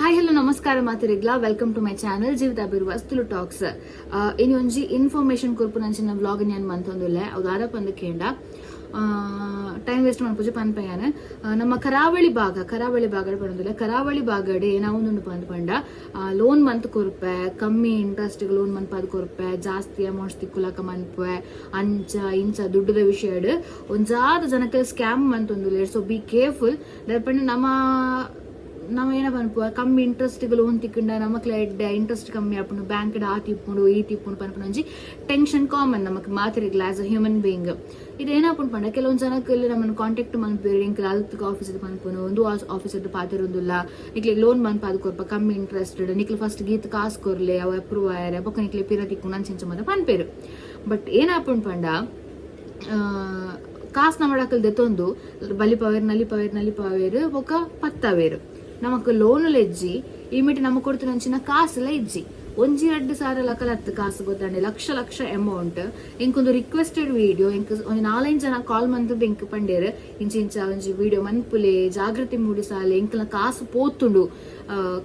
Hi hello ನಮಸ್ಕಾರ ಮಾತಿರಿಗ್ಲಾ welcome to my channel ಜೀವಿತ ವಸ್ತುಲು tax ಇನಿ ಒಂಜಿ ಇನ್ಫಾರ್ಮೇಶನ್ ಕೊರ್ಪು ನಂಚಿನ ವ್ಲಾಗ್ ನಾನು ಮಂತೊಂದುಲ್ಲೆ ಅದು ಆದಪ್ಪ ಅಂದು ಕೇಂಡ ಟೈಮ್ ವೇಸ್ಟ್ ಮಾಡ್ಪುಜಿ ಪನ್ಪಯ್ಯಾನ ನಮ್ಮ ಕರಾವಳಿ ಭಾಗ ಪಡೋದಿಲ್ಲ ಕರಾವಳಿ ಭಾಗಡೆ ಏನಾವೊಂದು ಪಂಡ ಲೋನ್ ಮಂತ್ ಕೊರ್ಪೆ ಕಮ್ಮಿ ಇಂಟ್ರೆಸ್ಟ್ ಲೋನ್ ಮಂತ್ ಅದು ಕೊರ್ಪೆ ಜಾಸ್ತಿ ಅಮೌಂಟ್ಸ್ ತಿಕ್ಕುಲಕ ಮನ್ಪೆ ಅಂಚ ಇಂಚ ದುಡ್ಡದ ವಿಷಯ ಒಂಜಾದ ಜನಕ್ಕೆ ಸ್ಕ್ಯಾಮ್ ಮಂತೊಂದುಲ್ಲೆ ಸೊ ಬಿ ಕೇರ್ಫುಲ್ ದರ್ಪಂಡ ನಾವು ಏನ ಪನ್ಪುವ ಕಮ್ಮಿ ಇಂಟ್ರೆಸ್ಟ್ ಲೋನ್ ತಿಕ್ಕಂಡ ನಮಕ್ ಇಂಟ್ರೆಸ್ಟ್ ಕಮ್ಮಿ ಆಪುಂಡು ಬ್ಯಾಂಕ್ ಆ ತಿಪ್ಪುಂಡು ಈ ತಿಪ್ಪುಂಡು ಪನ್ಪುನ ಒಂಜಿ ಟೆನ್ಷನ್ ಕಾಮನ್ ನಮಕ್ ಮಾತಿರಿಗ್ಲ ಆಸ್ ಅ ಹ್ಯೂಮನ್ ಬೀಯಿಂಗ್ ಇದು ಏನಾಪುಂಡು ಪಂಡ ಕೆಲವೊಂದು ಜನಕ್ಕೆ ನಮ್ಮನ್ನು ಕಾಂಟ್ಯಾಕ್ಟ್ ಮನ್ಪೇರು ಇಂಕ್ ಅಲ್ತ್ ಆಫೀಸ್ ಪನ್ಪುನು ಒಂದು ಆಫೀಸ್ ಪಾತಿರೊಂದುಲ್ಲ ನಿಕ್ಲಿ ಲೋನ್ ಮನ್ಪ ಅದು ಕೊರ್ಪ ಕಮ್ಮಿ ಇಂಟ್ರೆಸ್ಟ್ ನಿಕ್ಲಿ ಫಸ್ಟ್ ಗೀತ್ ಕಾಸು ಕೊರ್ಲೆ ಅವ ಅಪ್ರೂವ್ ಆಯ್ರೆ ಬೊಕ್ಕ ನಿಕ್ಲಿ ಪಿರ ತಿಕ್ಕು ನಂಚಿಂಚ ಮತ ಪನ್ಪೇರು ಬಟ್ ಏನಾಪುಂಡು ಪಂಡ ಕಾಸು ನಮ್ಮಡಕಲ್ ದೆತ್ತೊಂದು ನಲ್ಲಿ ಪವೇರು ಬೊಕ್ಕ ಪತ್ತವೇರು ನಮಕ್ ಲೋನುಲ ಇಜ್ಜಿ ಇಮಿಟಿ ನಮಕ್ ಕೊಡ್ತು ನಂಚಿನ ಕಾಸುಲ ಇಜ್ಜಿ ಒಂಜಿ 2,000 ಲಕ್ಕಲತ್ತು ಕಾಸು ಗೊತ್ತಾಂಡೆ ಲಕ್ಷ ಅಮೌಂಟ್ ಇಂಕೊಂದು ರಿಕ್ವೆಸ್ಟೆಡ್ ವಿಡಿಯೋ ಇಂಕ ಒಂದು 4-5 ಜನ ಕಾಲ್ ಮಂತದ್ದು ಇಂಕ್ ಪಂಡೇರು ಇಂಚ ಒಂಜಿ ವಿಡಿಯೋ ಮನ್ಪುಲೆ ಜಾಗೃತಿ ಮೂಡಿಸಾಲೆ ಇಂಕಲ ಕಾಸು ಪೋತುಂಡು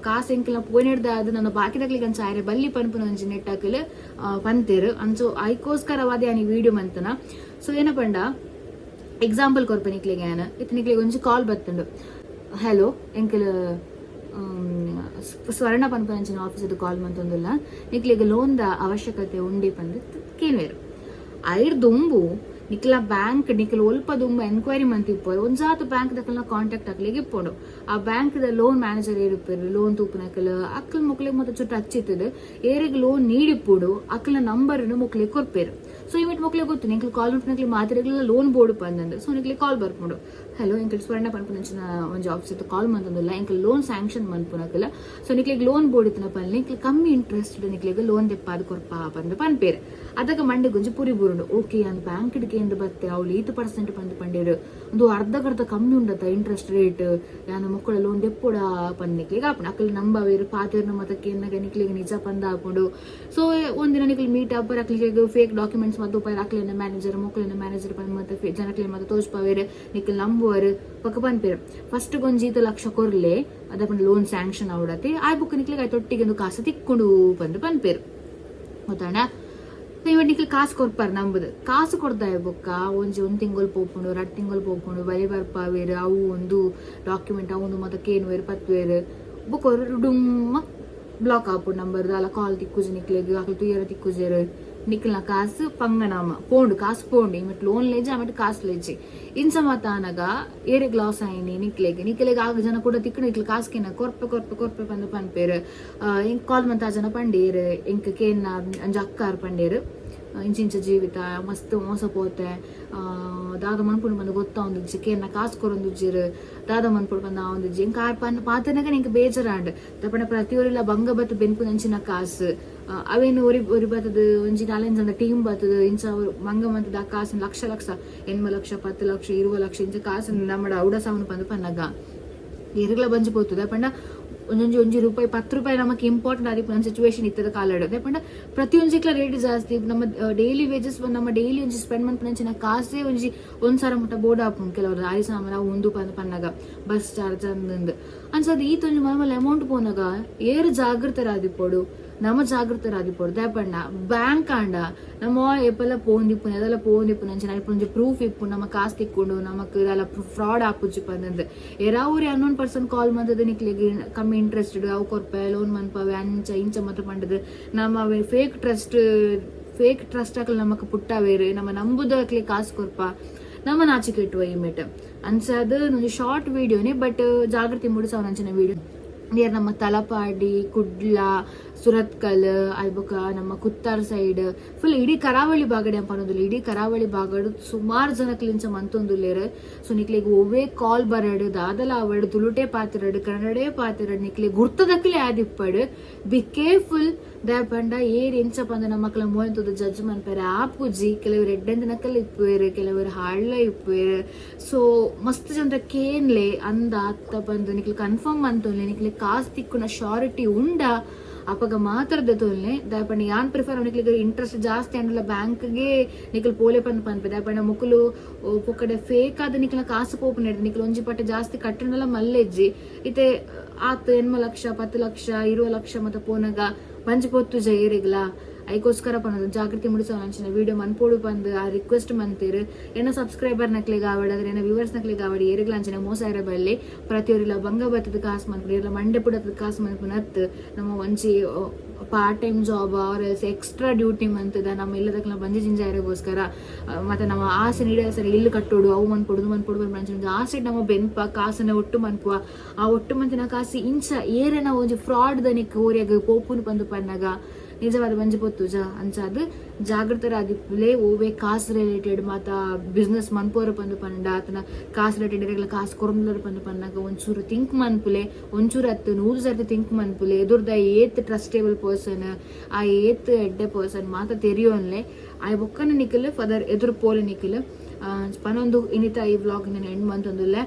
ಕಾಸು ಇಂಕಲ ಪೋನೆಡ್ದಾದ ನನ್ನ ಬಾಕಿದಕ್ಲಿಗೆ ಅಂಚ ಆಯ್ರೆ ಬಲ್ಲಿ ಪನ್ಪುನ ಒಂಜಿ ನೆಟ್ಟಾಕಲ್ ಪಂತೇರು ಅಂಚು ಐಕೋಸ್ಕರವಾದಿ ಆನಿ ವಿಡಿಯೋ ಮಂತನ ಸೊ ಏನ ಪಂಡ ಎಕ್ಸಾಂಪಲ್ ಕೊರ್ಪೆ ನಿಕ್ಲಿಗೆ ನಿಕ್ಲಿಗೆ ಒಂಜಿ ಕಾಲ್ ಬತ್ತುಂಡು ಹಲೋ ಎಂಕಲ್ ಸ್ವರ್ಣ ಪನ್ಪಂಚಿನ ಆಫೀಸದ ಕಾಲ್ ಮಂತೊಂದುಲ್ಲ ನಿಕ್ಲಿಗೆ ಲೋನ್ದ ಅವಶ್ಯಕತೆ ಉಂಡಿ ಪಂದ್ ಕೇನ್ವೇರು ಐಡ್ ದುಂಬು ನಿಕ್ಲ ಬ್ಯಾಂಕ್ ನಿಕ್ಲ ಒಲ್ಪ ದುಂಬ ಎನ್ಕ್ವೈರಿ ಮಂತಿಪ್ಪೋರು ಒಂಜಾತು ಬ್ಯಾಂಕ್ ದಕ್ಕಲ್ನ ಕಾಂಟ್ಯಾಕ್ಟ್ ಅಕ್ಲಿಗೆ ಇಪ್ಪೋಡು ಆ ಬ್ಯಾಂಕ್ ದ ಲೋನ್ ಮ್ಯಾನೇಜರ್ ಏರಿಪ್ಪೇರು ಲೋನ್ ತೂಪನಕಲ್ ಅಕ್ಲ ಮುಕ್ಲಿಗೆ ಮತ್ತೆ ಚುಟ್ಟು ಹಚ್ಚಿತ್ತದು ಏರಿಗೆ ಲೋನ್ ನೀಡಿಪ್ಪುಡು ಅಕ್ಲ ನಂಬರ್ನು ಮುಕ್ಲಿಗೆ ಕೊರ್ಪೇರು ಸೊ ಇಮಿಟ್ ಮಕ್ಳಿಗೆ ಗೊತ್ತು ನಿಕ್ಲಿ ಕಾಲ್ ಮಾಡ್ಕೊಂಡು ಮಾತಿರಗ್ಲೆಲ್ಲ ಲೋನ್ ಬೋರ್ಡ್ ಬಂದಂದು ಸೊ ನಿಕ್ಲಿ ಕಾಲ್ ಬರ್ಕೊಂಡು ಹಲೋ ಇಂಕಲ್ ಸ್ವರ್ಣ ಪನ್ಪುನಂಚಿನ ಒಂಜಿ ಆಫೀಸ್ ಕಾಲ್ ಮಂತಂದಿಲ್ಲ ಇಂಕಲ್ ಲೋನ್ ಸ್ಯಾಂಕ್ಷನ್ ಮನ್ಪುನಕಲ್ಲ ಸೊ ನಿಕ್ಲಿಗೆ ಲೋನ್ ಬೋರ್ಡ್ ಇತ್ತನ ಪಲ್ಲಿ ನಿಕ್ಲಿ ಕಮ್ಮಿ ಇಂಟ್ರೆಸ್ಟ್ ನಿಕ್ಲಿಗೆ ಲೋನ್ ತೆಪ್ಪಾದ ಕೊರ್ಪ ಬಂದು ಪನ್ಪೇರು ಅದಕ್ಕೆ ಮಂಡಿ ಗುಂಜಿ ಪುರಿ ಬುರುಂಡು ಓಕೆ ಅಂದ್ ಬ್ಯಾಂಕ್ ಇಡ್ಕೇಂದು ಬತ್ತೆ ಅವ್ಳು 8% ಬಂದು ಪಂಡೇರು ಒಂದು ಅರ್ಧ ಕಮ್ಮಿ ಉಂಡತ್ತ ಇಂಟ್ರೆಸ್ಟ್ ರೇಟ್ ಯಾನ ಮಕ್ಕಳ ಲೋನ್ ದೆಪ್ಪುಡ ಪನ್ನಿಕ್ಲಿಗೆ ಆಪುಂಡು ಅಕ್ಕಲ್ ನಂಬವೇರು ಪಾತೇರ್ನ ಮತಕ್ಕೆ ನಿಕ್ಲಿಗೆ ನಿಜ ಪಂದ ಹಾಕೊಂಡು ಸೊ ಒಂದಿನ ನಿಕ್ಲಿ ಮೀಟ್ ಅಪ್ಪರ್ ಅಕ್ಲಿಗೆ ಫೇಕ್ ಡಾಕ್ಯುಮೆಂಟ್ಸ್ ಮತ್ತು ಉಪಾಯ ಅಕ್ಲಿನ ಮ್ಯಾನೇಜರ್ ಮಕ್ಕಳಿನ ಮ್ಯಾನೇಜರ್ ಪಂದ್ ಮತ್ತೆ ಜನಕ್ಲಿನ ಮತ್ತೆ ತೋಜ್ಪಾವೇರು ನಿಕ್ಲಿ ನಂಬುವರು ಪಕ್ಕ ಪನ್ಪೇರು ಫಸ್ಟ್ ಗೊಂಜಿ 1 ಲಕ್ಷ ಕೊರ್ಲೆ ಅದಪ್ಪ ಲೋನ್ ಸ್ಯಾಂಕ್ಷನ್ ಅವಡತ್ತೆ ಆ ಬುಕ್ ನಿಕ್ಲಿಗೆ ತೊಟ್ಟಿಗೆ ಒಂದು ಕಾಸು ತಿಕ್ಕೊಂಡು ಬಂದು ಪನ್ಪೇರು ಗೊತ್ತಾಣ ಇವತ್ತು ನಿಕ್ಲಿ ಕಾಸು ಕೊರ್ಪಾರ ನಂಬುದು ಕಾಸು ಕೊಡ್ದಾಯ ಬೊಕ್ಕ ಒಂದು ತಿಂಗಳು ಪೋಪುಂಡು 2 ತಿಂಗಳು ಪೋಪುಂಡು ಬಲಿ ಬರ್ಪಾವೇರು ಅವು ಒಂದು ಡಾಕ್ಯುಮೆಂಟ್ ಅವು ಮತ್ತೆ ಕೇನುವೇರು ಪತ್ವೇರು ಬುಕ್ ಡುಮ್ಮ ಬ್ಲಾಕ್ ಆಪುಂಡು ನಂಬರ್ದು ಅಲ್ಲ ಕಾಲ್ ತಿಕ್ಕುಜಿ ನಿಕ್ಲಿಗೆ ಅಕ್ಲು ತುಯ್ಯರ ತಿಕ್ಕುಜೇರು ನಿಕ್ಲಿನ ಕಾಸು ಪಂಗನಾಮ ಪೋಂಡು ಕಾಸು ಪೋಂಡು ಇಮಿಟ್ ಲೋನ್ ಲೇಜಿ ಆಮೇಲೆ ಕಾಸು ಲೇಜಿ ಇಂಚ ಮತ ಅನಗ ಏರಿಗೆ ಲಾಸ್ ಆಯ್ನಿ ನಿಕ್ಲೆಗೆ ಆಗ ಜನ ಕೂಡ ತಿಕ್ಕ ನಿಕ್ಲಿ ಕಾಸ್ಕಿನ ಕೊರ್ಪೆ ಬಂದು ಪನ್ಪೇರು ಇಂಕ್ ಕಾಲ್ ಮಂತ ಆ ಜನ ಪಂಡೇರು ಇಂಕ ಕೇನ್ನ ಅಂಜ ಅಕ್ಕಾರ್ ಪಂಡೇರು ಇಂಚಿಂಚ ಜೀವಿತ ಮಸ್ತ್ ಮೋಸ ಪೋತೆ ದಾದ ಮನ್ಪುಂಡು ಬಂದು ಗೊತ್ತಾ ಒಂದಿಜ್ಜಿ ಕೇನ್ನ ಕಾಸು ಕೊರೊಂದುಜ್ಜಿರು ದಾದ ಮನ್ಪುಂಡು ಬಂದ ಒಂದಿಜ್ಜಿ ಇಂಕ ಪಾತನಗ ನಿಂಕ ಬೇಜಾರಾಂಡ್ ತಪ್ಪಣ ಪ್ರತಿಯೊರಿಲ್ಲ ಭಂಗ ಬತ್ತು ಬೆನ್ಪು ನಂಚಿನ ಕಾಸು ಅವೇನು ಒರಿ ಬತ್ತದ ಒಂಜಿ 4-5 ಜನ ಟೀಮ್ ಬತ್ತದ ಇಂಚ ಮಂಗ ಮಂತದ ಆ ಕಾಸು ಲಕ್ಷ 8 ಲಕ್ಷ 10 ಲಕ್ಷ 20 ಲಕ್ಷ ಇಂಚ ಕಾಸು ನಮ್ಮಡ ಔಡ ಸಾವನು ಪಂದು ಪನ್ನಗ ಎರಗ್ಲ ಬಂಜಿ ಪೋತುದ ಪಂಡ ಒಂಜಿ ರೂಪಾಯಿ 10 ರೂಪಾಯಿ ನಮಕ್ ಇಂಪಾರ್ಟೆಂಟ್ ಆದಿ ಒಂದು ಸಿಚುವೇಶನ್ ಇತ್ತದ ಕಾಲಡ್ ಪಂಡ ಪ್ರತಿಯೊಂಜಿಕ್ಲ ರೇಟ್ ಜಾಸ್ತಿ ನಮ್ಮ ಡೈಲಿ ವೇಜಸ್ ನಮ್ಮ ಡೈಲಿ ಒಂಜಿ ಸ್ಪೆಂಡ್ ಮನ್ಪುನಂಚಿನ ಕಾಸೇ ಒಂಜಿ 1,000 ಮುಟ್ಟ ಬೋರ್ಡ್ ಆಪುಂಡು ಕೆಲವರು ಆರಿ ಸಾಮಾನ ಒಂದು ಪನ್ನಗ ಬಸ್ ಚಾರ್ಜ್ ಅಂದ್ ಅನ್ಸದ್ ಈತ ಒಂಜಿ ಮರಮಲ್ ಅಮೌಂಟ್ ಪೋನಾಗ ಏರು ಜಾಗೃತರಾದಿಪ್ಪೋಡು ನಮ್ಮ ಜಾಗೃತರಾದಿಪ್ಪೋಡು ದೇಪಣ್ಣ ಬ್ಯಾಂಕ್ ಆಂಡ ನಮ್ಮ ಎಪ್ಪೆಲ್ಲ ಪೋಂದಿಪ್ಪುನ ಅದೆಲ್ಲ ಪೋಂದಿಪ್ಪು ನಂಚಿನ ಒಂಜಿ ಪ್ರೂಫ್ ಇಪ್ಪು ನಮ್ಮ ಕಾಸು ತಿಕ್ಕೊಂಡು ನಮಕ್ ಇದೆಲ್ಲ ಫ್ರಾಡ್ ಆಪುಜಿ ಪಂದ್ ಎರಾವ್ರಿ ಅನ್ನೋನ್ ಪರ್ಸನ್ ಕಾಲ್ ಮಂತದ ನಿಕ್ಲಿಗೆ ಕಮ್ಮಿ ಇಂಟ್ರೆಸ್ಟೆಡ್ ಅವು ಕೊರ್ಪೆ ಲೋನ್ ಮನ್ಪವೆ ಅಂಚ ಇಂಚ ಮತ್ತೆ ಪಂಡದು ನಮ್ಮ ಫೇಕ್ ಟ್ರಸ್ಟ್ ಹಾಕಲ್ ನಮಕ್ ಪುಟ್ಟವೇರು ನಮ್ಮ ನಂಬುದಕ್ಲಿ ಕಾಸು ಕೊರ್ಪ ನಮ್ಮ ನಾಚಿಕೆ ಇಟ್ಟುವ ಇಮೇಟ್ ಅನ್ಸದು ಒಂದು ಶಾರ್ಟ್ ವಿಡಿಯೋನೇ ಬಟ್ ಜಾಗೃತಿ ಮೂಡಿಸೋ ನಂಚಿನ ವಿಡಿಯೋ ನಿಯರ್ ನಮ್ಮ ತಲಪಾಡಿ ಕುಡ್ಲ ಸುರತ್ಕಲ್ ಅಲ್ಬಕ ನಮ್ಮ ಕುತ್ತಾರ್ ಸೈಡ್ ಫುಲ್ ಇಡೀ ಕರಾವಳಿ ಬಾಗಡೆ ಅಂತ ಅನ್ನೋದಿಲ್ಲ ಇಡೀ ಕರಾವಳಿ ಬಾಗಡು ಸುಮಾರು ಜನಕ್ಲಿಂಚ ಮಂತೊಂದುಲ್ಲೇರು ಸೊ ನಿಕ್ಲಿಗೆ ಒವ್ವೇ ಕಾಲ್ ಬರಡು ದಾದಲ ಅವಡು ತುಳುಟೆ ಪಾತಿರಡು ಕನ್ನಡೇ ಪಾತಿರಡು ನಿಕ್ಲಿಗೆ ಗುರ್ತದಕ್ಲೆ ಆದಿಪ್ಪಡು ಬಿ ಕೇರ್ಫುಲ್ ದಾಪಂಡ ಏರ್ ಎಂಚ ಪಂದ ನಮ್ಮ ಮಕ್ಕಳ ಮೋಯಂತದ ಜಡ್ಜ್ ಮನ್ಪೇರೆ ಆಪುಜಿ ಕೆಲವರು ಎಡ್ಡೆಂದಿನಕಲ್ ಇಪ್ಪುವೇರು ಕೆಲವರು ಹಾಳ್ಳ ಇಪ್ಪುವೇರು ಸೊ ಮಸ್ತ್ ಜನರ ಕೇನ್ಲೆ ಅಂದ ಅತ್ತ ಬಂದು ನಿಕ್ಲಿ ಕನ್ಫರ್ಮ್ ಅಂತೊನ್ಲೆ ನಿಕ್ಲಿ ಕಾಸು ತಿಕ್ಕುನ ಶಾರಿಟಿ ಉಂಡ ಅಪ್ಪಗ ಮಾತ್ರ ತೋಲ್ನೆ ದಾಯಪಂಡ ಯಾನ್ ಪ್ರಿಫರ್ ಅವನಿಗೆ ಇಂಟ್ರೆಸ್ಟ್ ಜಾಸ್ತಿ ಅಂಡಲ್ಲ ಬ್ಯಾಂಕ್ಗೆ ನಿಖಲ್ ಪೋಲೆ ಪನ್ಪೆ ದಾಯಪಂಡ ಮುಕ್ಕಲು ಪೊಕ್ಕಡೆ ಫೇಕ್ ಆದ ನಿಖಲ ಕಾಸು ಪೋಪು ನೆಡ್ದು ನಿಖಲ್ ಒಂಜಿ ಪಟ್ಟೆ ಜಾಸ್ತಿ ಕಟ್ಟಿನಲ್ಲ ಮಲ್ಲೆಜ್ಜಿ ಇತ್ತೆ ಆತ್ 8 ಲಕ್ಷ 10 ಲಕ್ಷ 20 ಲಕ್ಷ ಮತ್ತೆ ಪೋನಾಗ ಬಂಜಿ ಪೊತ್ತು ಏರಿಗ್ಲ ಐಕೋಸ್ಕರ ಪನ್ನದು ಜಾಗೃತಿ ಮುಡಿಸೋ ಅಂಚಿನ ವಿಡಿಯೋ ಮನ್ಪೋಡು ಬಂದು ಆ ರಿಕ್ವೆಸ್ಟ್ ಮಂತೀರು ಏನ ಸಬ್ಸ್ಕ್ರೈಬರ್ ನಕ್ಲಿಗೆ ಆವಡಾದ್ರೆ ಏನ ವ್ಯೂವರ್ಸ್ ನಕ್ಲಿಗೆ ಆವಡಿ ಏರಿಗ್ಲ ಅಂಚಿನ ಮೋಸ ಇರಬಲ್ಲಿ ಪ್ರತಿಯೊರಿಲ್ಲ ಬಂಗ ಬತ್ತದ ಕಾಸು ಮನ್ಪು ಇಲ್ಲ ಮಂಡೆ ಪುಡದ ಕಾಸು ಮನ್ಪು ನತ್ ನಮ್ಮ ಒಂಚಿ part time job or else extra duty ಮಂತದ ನಮ್ಮ ಇಲ್ಲದಕ್ಕೆ ಬಂಜಿ ಜಿಂಜ ಇರೋಗೋಸ್ಕರ ಮತ್ತೆ ನಮ್ಮ ಆಸೆ ನೀಡ ಸರಿ ಇಲ್ಲಿ ಕಟ್ಟೋಡು ಅವು ಮನ್ಪೊಡು ಮಂಚಿನ ಆಸೆ ನಮ್ಮ ಬೆನ್ಪ ಕಾಸನ್ನ ಒಟ್ಟು ಮನ್ಪುವ ಆ ಒಟ್ಟು ಮಂತಿನ ಕಾಸಿ ಇಂಚ ಏರೇನ ಒಂಜಿ ಫ್ರಾಡ್ ದನಿಕ್ ಓರಿಯಾಗ ಪೋಪುನು ಬಂದು ಪನ್ನಾಗ ನಿಜವಾದ ಬಂಜಿ ಪೊತ್ತುಜ ಅಂಚಾದ್ ಜಾಗೃತರಾದಿಪ್ಪುಲೆ ಓವೇ ಕಾಸು ರಿಲೇಟೆಡ್ ಮಾತ ಬಿಸ್ನೆಸ್ ಮನ್ಪೋರ ಪಂದು ಪಂಡ ಆತನ ಕಾಸು ರಿಲೇಟೆಡ್ ಇರಗಲ ಕಾಸು ಕೊರೊಂದರ ಪಂದು ಪನ್ನಾಗ ಒಂಚೂರು ಥಿಂಕ್ ಮನ್ಪುಲೆ ಒಂಚೂರು 100 ಸರ್ತಿ ಥಿಂಕ್ ಮನ್ಪುಲೆ ಎದುರ್ದ ಏತ್ ಟ್ರಸ್ಟೇಬಲ್ ಪರ್ಸನ್ ಆ ಏತ್ ಎಡ್ಡೆ ಪರ್ಸನ್ ಮಾತ ತೆರಿಯೋನ್ಲೆ ಆ ಬೊಕ್ಕನ ನಿಖಲ್ ಫದರ್ ಎದುರು ಪೋಲೆ ನಿಖಲ್ ಪನೊಂದು ಇನಿತ ಈ ವ್ಲಾಗ್ ನಾನು ಎಂಡ್ ಮಂತೊಂದುಲ್ಲೆ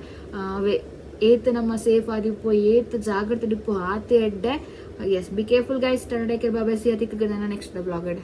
ಏತ್ ನಮ್ಮ ಸೇಫ್ ಆದಿಪ್ಪು ಏತ್ ಜಾಗೃತಿ ಡಿಪ್ಪು ಆತೆ ಎಡ್ಡೆ. Yes, be careful guys. Take care. Bye bye. See you next vlog.